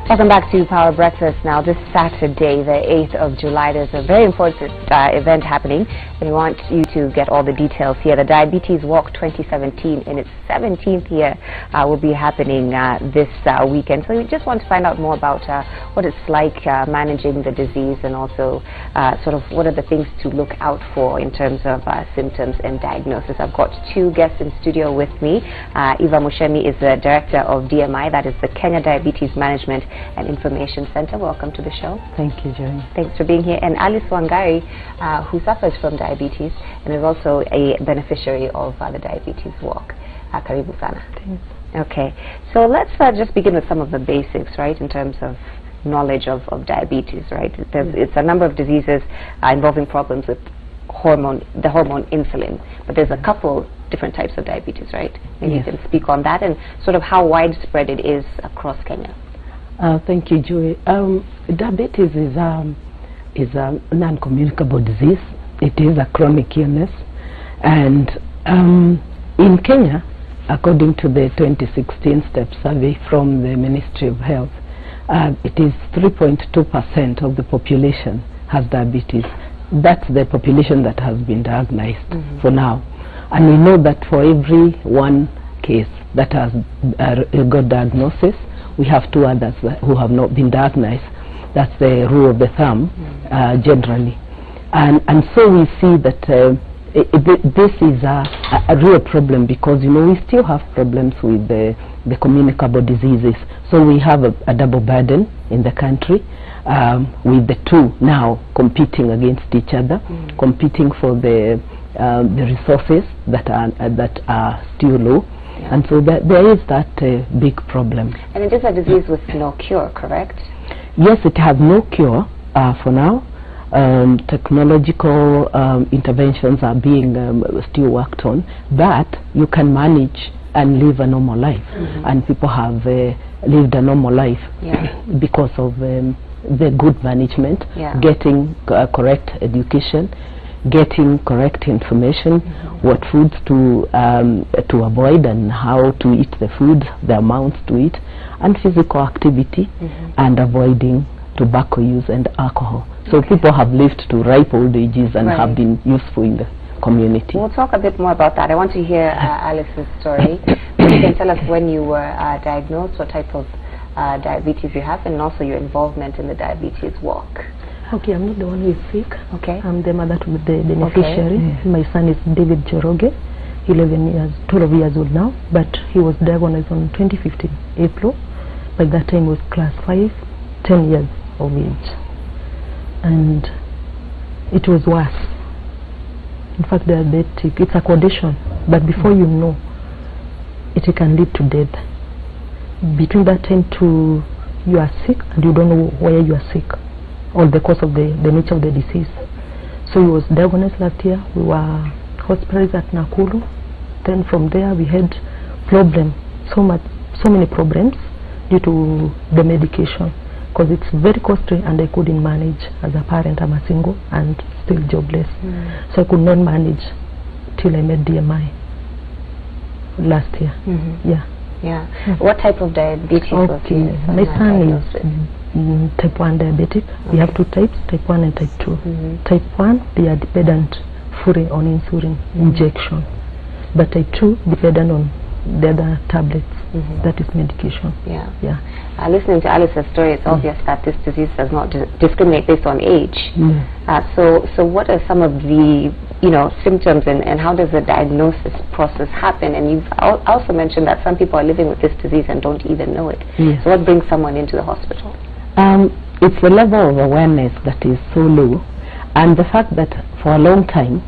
Welcome back to Power Breakfast. Now, this Saturday, the 8th of July, there's a very important event happening, and we want you to get all the details here. The Diabetes Walk 2017, in its 17th year, will be happening this weekend. So we just want to find out more about what it's like managing the disease, and also sort of what are the things to look out for in terms of symptoms and diagnosis. I've got two guests in studio with me. Eva Mushemi is the director of DMI, that is the Kenya Diabetes Management and Information Center. Welcome to the show. Thank you, Joy. Thanks for being here. And Alice Wangari, who suffers from diabetes and is also a beneficiary of the Diabetes Walk. Karibu sana. Thanks. Okay, so let's just begin with some of the basics, right, in terms of knowledge of diabetes, right? It's a number of diseases involving problems with the hormone insulin, but there's a couple different types of diabetes, right? Maybe you can speak on that and sort of how widespread it is across Kenya. Thank you, Joy. Diabetes is a non-communicable disease. It is a chronic illness, and in Kenya, according to the 2016 STEP survey from the Ministry of Health, it is 3.2% of the population has diabetes. That's the population that has been diagnosed for now. And we know that for every one case that has got diagnosis, we have two others who have not been diagnosed. That's the rule of the thumb, generally. And so we see that this is a real problem, because, you know, we still have problems with the communicable diseases. So we have a double burden in the country, with the two now competing against each other, competing for the resources that are still low. And so there is that big problem. And it is a disease with no cure, correct? Yes, it has no cure for now. Technological interventions are being still worked on, but you can manage and live a normal life. And people have lived a normal life because of the good management, getting correct education, getting correct information, what foods to avoid and how to eat the food, the amounts to eat, and physical activity, and avoiding tobacco use and alcohol. So people have lived to ripe old ages and have been useful in the community. We'll talk a bit more about that. I want to hear Alice's story. You can tell us when you were diagnosed, what type of diabetes you have, and also your involvement in the Diabetes Walk. Okay, I'm not the one who is sick. Okay. I'm the mother to the beneficiary. My son is David Joroge, 12 years old now, but he was diagnosed on 2015 April. By that time he was class 5, 10 years of age. And it was worse. In fact, diabetic, it's a condition, but before you know, it can lead to death. Between that time to you are sick and you don't know where you are sick, or the cause of the nature of the disease. So he was diagnosed last year. We were hospitalized at Nakuru. Then from there we had so many problems due to the medication, because it's very costly and I couldn't manage. As a parent, I'm a single and still jobless. So I could not manage till I met DMI last year. What type of diabetes was he? My son is type 1 diabetic. We have two types, type 1 and type 2. Type 1, they are dependent fully on insulin injection, but type 2 dependent on the other tablets, that is medication. Listening to Alice's story, it's obvious that this disease does not discriminate based on age. So what are some of the symptoms, and how does the diagnosis process happen? And you've also mentioned that some people are living with this disease and don't even know it. So what brings someone into the hospital? It's the level of awareness that is so low, and the fact that for a long time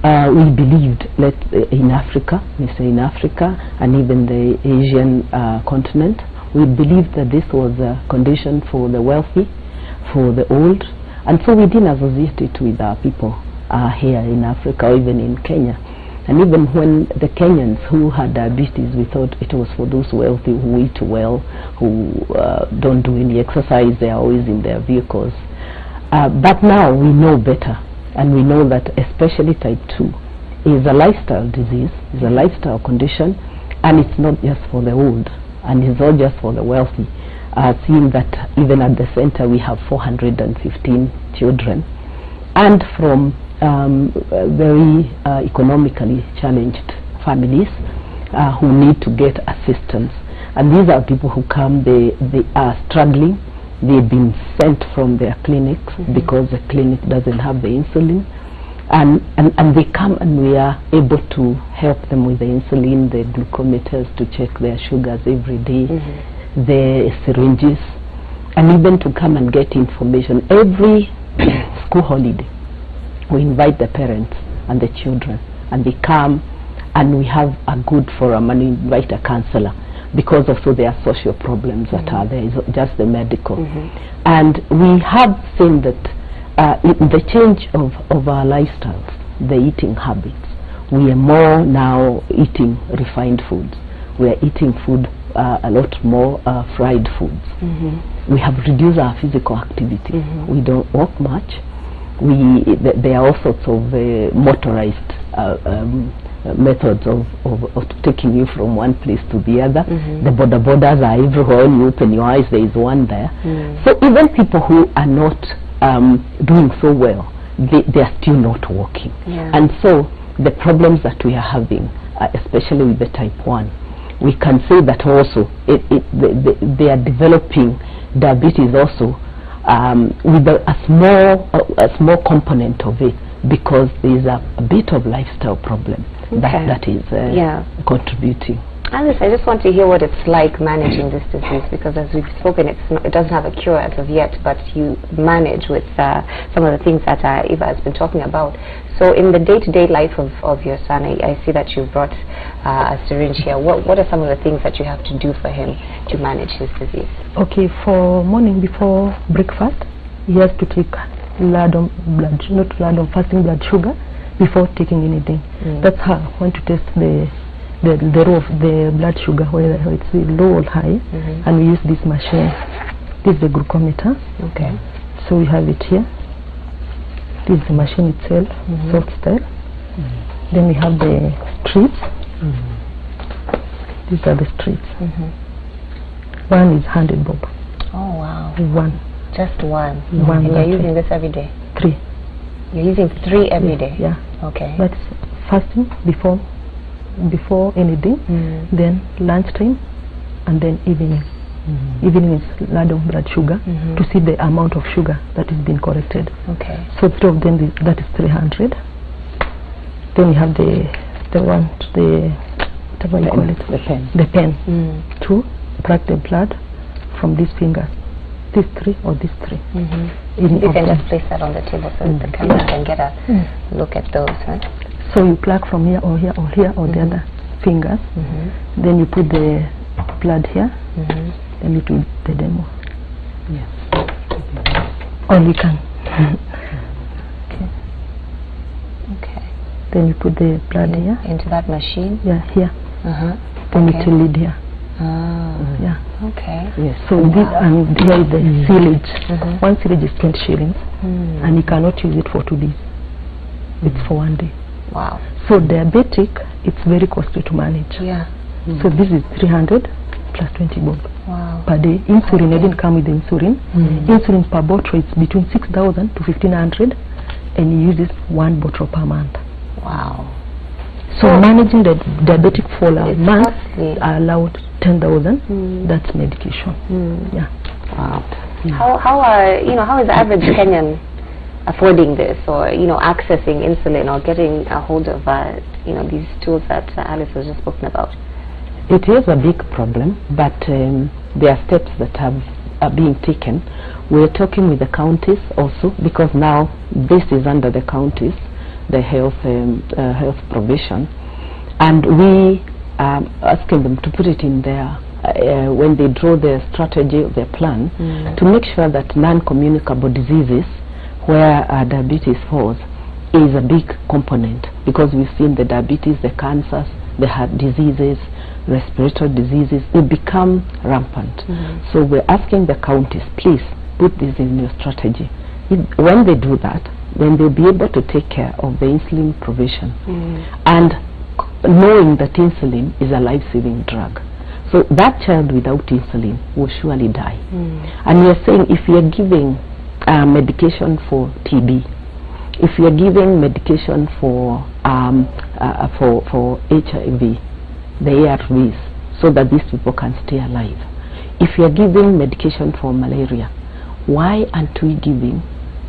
we believed that in Africa, and even the Asian continent, we believed that this was a condition for the wealthy, for the old, and so we didn't associate it with our people here in Africa or even in Kenya. And even when the Kenyans who had diabetes, we thought it was for those wealthy who eat well, who don't do any exercise, they are always in their vehicles. But now we know better, and we know that especially type 2 is a lifestyle disease, is a lifestyle condition, and it's not just for the old, and it's not just for the wealthy. seeing that even at the center we have 415 children, and from very economically challenged families who need to get assistance. And these are people who come, they are struggling. They've been sent from their clinics because the clinic doesn't have the insulin. And they come, and we are able to help them with the insulin, the glucometers to check their sugars every day, the syringes, and even to come and get information. Every school holiday, we invite the parents and the children, and they come, and we have a good forum, and we invite a counselor, because also there are social problems that are there, it's just the medical. And we have seen that in the change of our lifestyles, the eating habits, we are more now eating refined foods. We are eating food, a lot more fried foods. We have reduced our physical activity. We don't walk much. There are all sorts of motorized methods of taking you from one place to the other. The border borders are everywhere. When you open your eyes, there is one there. So even people who are not doing so well, they are still not working. And so the problems that we are having, especially with the type 1, we can say that also they are developing diabetes also with a small component of it, because there is a bit of lifestyle problem that is contributing. Alice, I just want to hear what it's like managing this disease, because as we've spoken, it doesn't have a cure as of yet, but you manage with some of the things that Eva has been talking about. So in the day-to-day life of your son, I see that you brought a syringe here. What are some of the things that you have to do for him to manage his disease? Okay, for morning before breakfast, he has to take ladum blood, not ladum, fasting blood sugar before taking anything. That's how I want to test the row of the blood sugar, whether it's low or high, and we use this machine. This is the glucometer. Okay. So we have it here. This is the machine itself, soft style. Then we have the strips. These are the strips. One is 100 bob. Oh wow. One. Just one. One. And you're using this every day? 3. You're using 3 every day? Yeah. Okay. That's fasting before anything, then lunchtime, and then evening. Evening is ladum blood sugar to see the amount of sugar that is being corrected. Okay. So 3 of them, that is 300. Then we have the whatever you call it, the pen to track the blood from these fingers. These 3 or these 3. You can just place that on the table so the camera can get a look at those. Huh? So you plug from here or here or here or the other fingers. Then you put the blood here. Then you do the demo. Yes. Or you can. Okay. Then you put the blood here. Into that machine? Yeah, here. Then you till it here. Yeah. Okay. Yes. So this, and here is the silage. One silage is 20 shillings, and you cannot use it for 2 days. It's for 1 day. Wow. So diabetic, it's very costly to manage. Yeah. So this is 300 plus 20 bob per day. Insulin, I didn't come with the insulin. Insulin per bottle is between 6,000 to 1,500, and he uses 1 bottle per month. Wow. So managing the diabetic for a month are allowed 10,000. That's medication. Yeah. Wow. How is the average Kenyan affording this, or accessing insulin, or getting a hold of these tools that Alice was just spoken about? It is a big problem, but there are steps that are being taken. We're talking with the counties also, because now this is under the counties, the health provision, and we are asking them to put it in there when they draw their strategy, their plan, to make sure that non-communicable diseases, where diabetes falls, is a big component, because we've seen the diabetes, the cancers, the heart diseases, respiratory diseases, they become rampant. So we're asking the counties, please put this in your strategy. When they do that, then they'll be able to take care of the insulin provision, and knowing that insulin is a life-saving drug. So that child without insulin will surely die. And you're saying if you're giving medication for TB, if you're giving medication for HIV, the ARVs, so that these people can stay alive, if you're giving medication for malaria, why aren't we giving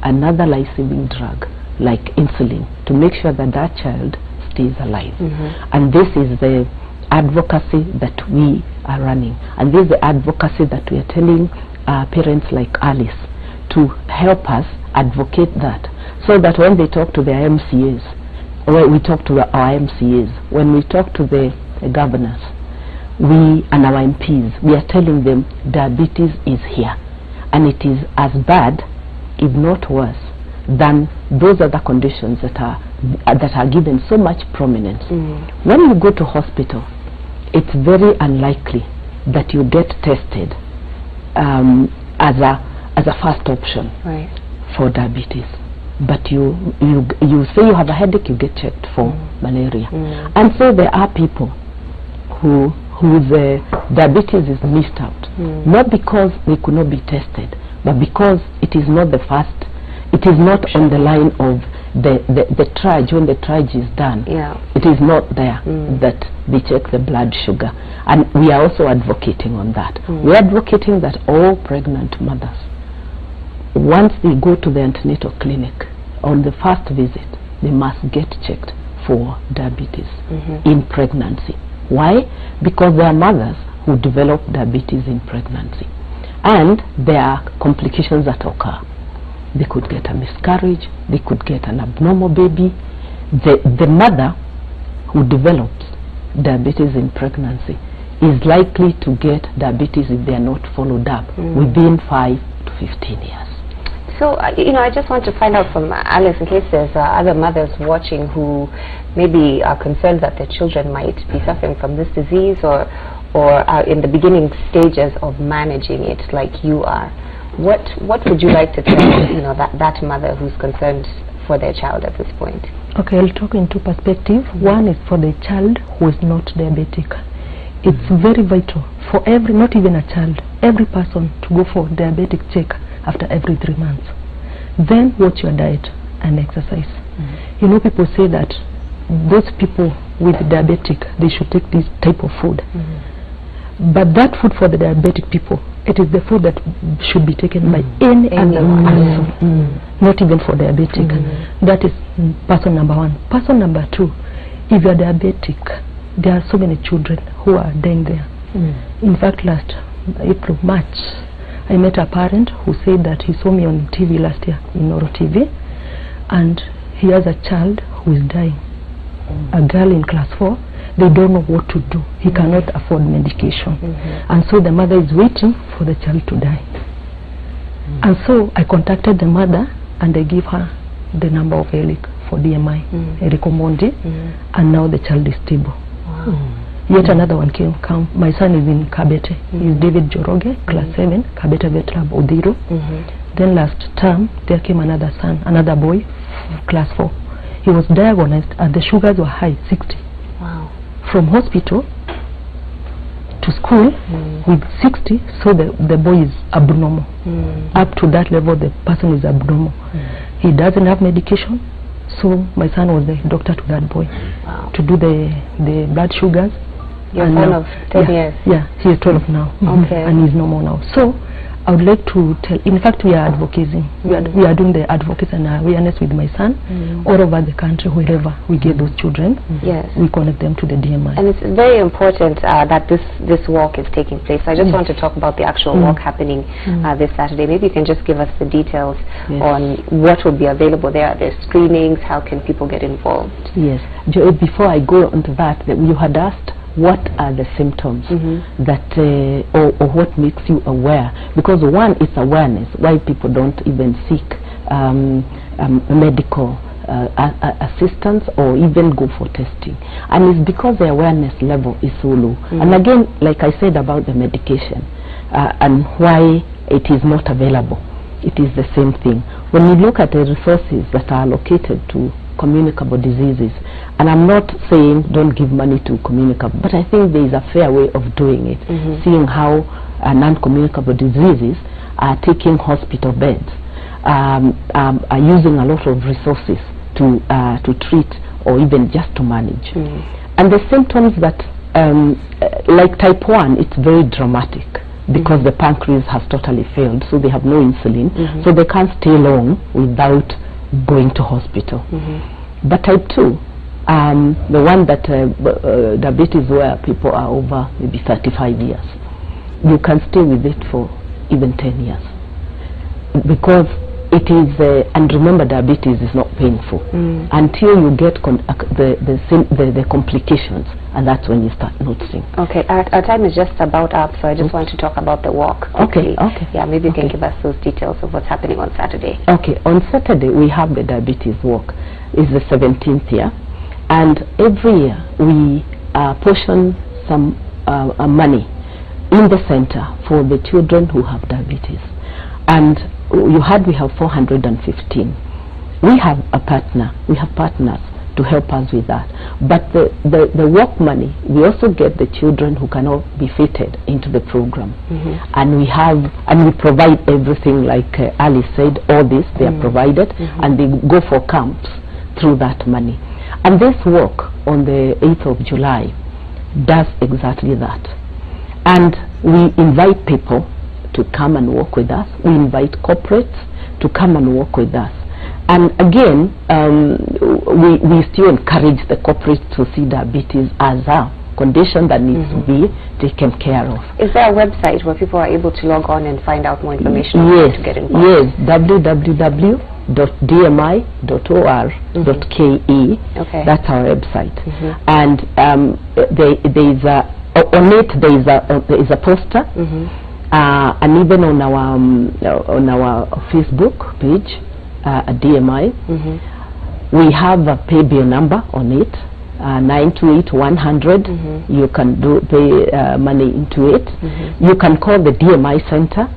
another life-saving drug like insulin to make sure that that child stays alive? And this is the advocacy that we are running, and this is the advocacy that we are telling parents like Alice to help us advocate that, so that when they talk to their MCAs, when we talk to our MCAs, when we talk to the governors, we and our MPs, we are telling them diabetes is here, and it is as bad, if not worse, than those other conditions that are given so much prominence. When you go to hospital, it's very unlikely that you get tested as a first option for diabetes. But you say you have a headache, you get checked for malaria. And so there are people whose diabetes is missed out, not because they could not be tested, but because it is not the first, it is not on the line of the triage. When the triage is done, it is not there that they check the blood sugar. And we are also advocating on that. We are advocating that all pregnant mothers, once they go to the antenatal clinic, on the first visit, they must get checked for diabetes in pregnancy. Why? Because there are mothers who develop diabetes in pregnancy, and there are complications that occur. They could get a miscarriage, they could get an abnormal baby. The mother who develops diabetes in pregnancy is likely to get diabetes if they are not followed up within 5 to 15 years. So, I just want to find out from Alice, in case there's other mothers watching who maybe are concerned that their children might be suffering from this disease, or are in the beginning stages of managing it like you are. What would you like to tell that mother who's concerned for their child at this point? Okay, I'll talk in two perspectives. One is for the child who is not diabetic. It's very vital for every, not even a child, every person to go for diabetic check after every 3 months. Then watch your diet and exercise. People say that those people with diabetic, they should take this type of food. But that food for the diabetic people, it is the food that should be taken by any other person, not even for diabetic. That is person number one. Person number two, if you are diabetic, there are so many children who are dying there. In fact, last April, March, I met a parent who said that he saw me on TV last year, in Oro TV, and he has a child who is dying, a girl in class 4. They don't know what to do. He cannot afford medication. And so the mother is waiting for the child to die. And so I contacted the mother, and I gave her the number of ELIC for DMI, Eric Omondi, and now the child is stable. Yet another one came. My son is in Kabete. He's David Joroge, class 7, Kabete Vet Lab, Odiro. Then last term, there came another son, another boy, class 4. He was diagnosed, and the sugars were high, 60. Wow. From hospital to school with 60, so the boy is abnormal. Up to that level, the person is abnormal. He doesn't have medication, so my son was the doctor to that boy to do the blood sugars. Your son of 10 years? Yeah, he is 12 now, and he's normal now. So I would like to tell, in fact we are advocating, we are doing the advocacy and awareness with my son all over the country. Wherever we get those children, we connect them to the DMI. And it's very important that this walk is taking place. So I just want to talk about the actual walk happening this Saturday. Maybe you can just give us the details on what will be available there. Are there screenings? How can people get involved? Yes. Before I go on to that, you had asked what are the symptoms that or what makes you aware, because one is awareness, why people don't even seek medical assistance or even go for testing, and it's because the awareness level is so low. And again, like I said about the medication and why it is not available, it is the same thing. When you look at the resources that are allocated to non-communicable diseases. And I'm not saying don't give money to communicable, but I think there is a fair way of doing it, seeing how non-communicable diseases are taking hospital beds, are using a lot of resources to treat or even just to manage. And the symptoms that, like type 1, it's very dramatic because the pancreas has totally failed, so they have no insulin, so they can't stay long without going to hospital. But type 2, the one that diabetes where people are over maybe 35 years, you can stay with it for even 10 years because it is, and remember, diabetes is not painful until you get the complications, and that's when you start noticing. Okay, our time is just about up, so I just want to talk about the walk quickly. Okay. Yeah, maybe you can give us those details of what's happening on Saturday. Okay, on Saturday we have the diabetes walk. It's the 17th year, and every year we portion some money in the center for the children who have diabetes. And we have 415. We have a partner, we have partners to help us with that. But the work money, we also get the children who cannot be fitted into the program. And we provide everything, like Ali said, all this, they are provided, and they go for camps through that money. And this work on the 8th of July does exactly that. And we invite people to come and work with us. We invite corporates to come and work with us. And again, we still encourage the corporates to see diabetes as a condition that needs to be taken care of. Is there a website where people are able to log on and find out more information on how to get involved? Yes, www.dmi.or.ke. That's our website. And there is a poster. And even on our Facebook page, DMI, we have a pay bill number on it, 928-100. You can pay money into it. You can call the DMI Center,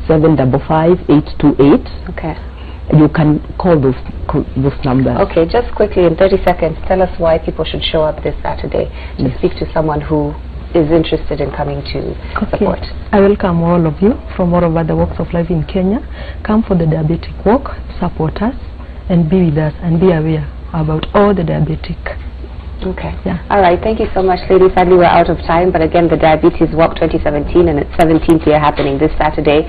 0722-755-828. Okay. You can call those numbers. Okay, just quickly in 30 seconds, tell us why people should show up this Saturday to speak to someone who is interested in coming to support. I welcome all of you from all over the walks of life in Kenya. Come for the diabetic walk, support us, and be with us, and be aware about all the diabetic. Okay. Yeah. All right. Thank you so much, ladies. Sadly, we're out of time. But again, the Diabetes Walk 2017 and its 17th year happening this Saturday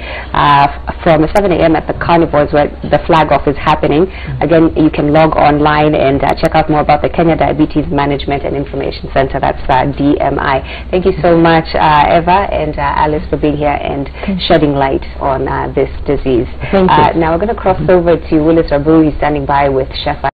from 7 a.m. at the Carnivores, where the flag off is happening. Again, you can log online and check out more about the Kenya Diabetes Management and Information Center. That's DMI. Thank you so much, Eva and Alice, for being here and shedding light on this disease. Thank you. Now we're going to cross over to Willis Rabu. He's standing by with Chef